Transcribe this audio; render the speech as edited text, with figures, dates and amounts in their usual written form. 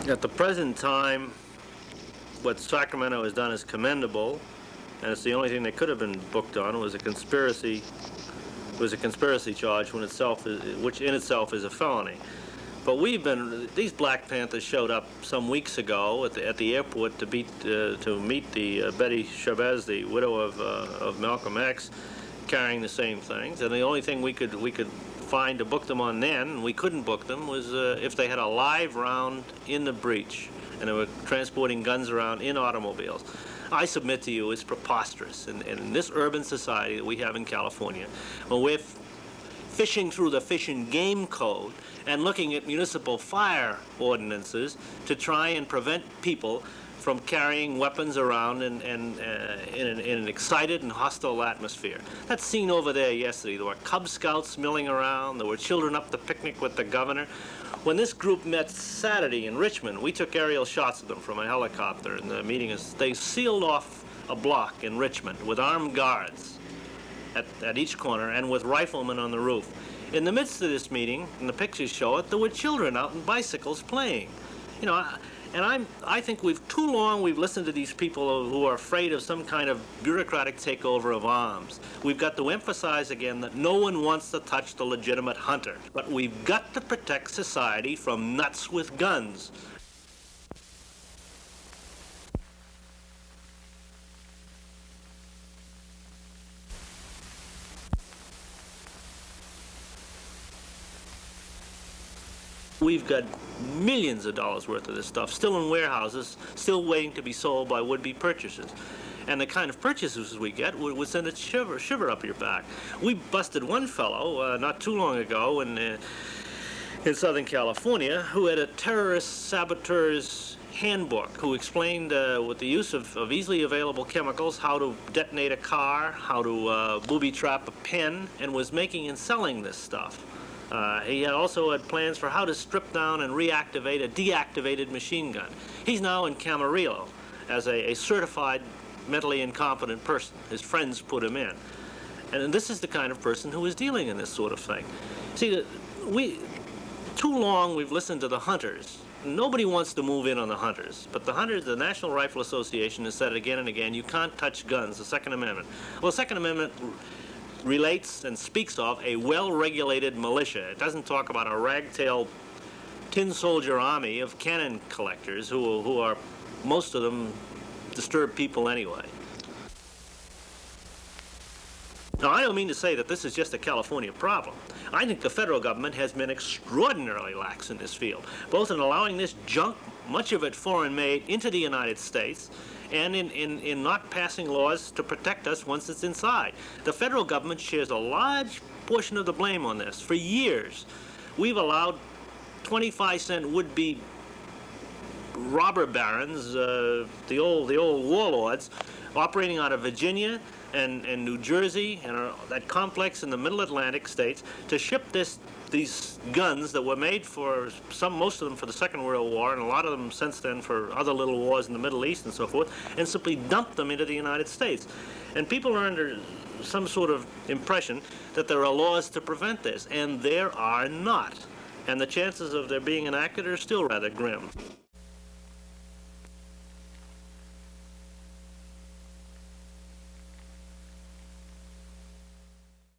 At the present time, what Sacramento has done is commendable, and it's the only thing they could have been booked on was a conspiracy. Was a conspiracy charge which in itself is a felony. But these Black Panthers showed up some weeks ago at the airport to meet the Betty Chavez, the widow of Malcolm X, carrying the same things. And the only thing we could find to book them on then, and we couldn't book them, was if they had a live round in the breach and they were transporting guns around in automobiles. I submit to you it's preposterous. And in this urban society that we have in California, when we're fishing through the Fish and Game Code and looking at municipal fire ordinances to try and prevent people from carrying weapons around in an excited and hostile atmosphere. That scene over there yesterday, there were Cub Scouts milling around, there were children up to picnic with the governor. When this group met Saturday in Richmond, we took aerial shots of them from a helicopter, and the meeting is, they sealed off a block in Richmond with armed guards at each corner and with riflemen on the roof. In the midst of this meeting, and the pictures show it, there were children out on bicycles playing. You know, I think too long we've listened to these people who are afraid of some kind of bureaucratic takeover of arms. We've got to emphasize again that no one wants to touch the legitimate hunter, but we've got to protect society from nuts with guns. We've got millions of dollars worth of this stuff still in warehouses, still waiting to be sold by would-be purchasers. And the kind of purchases we get would send a shiver up your back. We busted one fellow not too long ago in Southern California who had a terrorist saboteur's handbook, who explained with the use of easily available chemicals how to detonate a car, how to booby trap a pen, and was making and selling this stuff. He also had plans for how to strip down and reactivate a deactivated machine gun. He's now in Camarillo as a certified mentally incompetent person. His friends put him in. And this is the kind of person who is dealing in this sort of thing. See, too long we've listened to the hunters. Nobody wants to move in on the hunters. But the hunters, the National Rifle Association has said again and again, you can't touch guns, the Second Amendment. Well, the Second Amendment relates and speaks of a well-regulated militia. It doesn't talk about a ragtail tin soldier army of cannon collectors who are, most of them, disturb people anyway. Now, I don't mean to say that this is just a California problem. I think the federal government has been extraordinarily lax in this field, both in allowing this junk, much of it foreign-made, into the United States, and in not passing laws to protect us once it's inside. The federal government shares a large portion of the blame on this. For years, we've allowed 25-cent would-be robber barons, the old warlords, operating out of Virginia and New Jersey and that complex in the Middle Atlantic states to ship these guns that were made for most of them for the Second World War, and a lot of them since then for other little wars in the Middle East and so forth, and simply dump them into the United States. And people are under some sort of impression that there are laws to prevent this, and there are not. And the chances of their being enacted are still rather grim.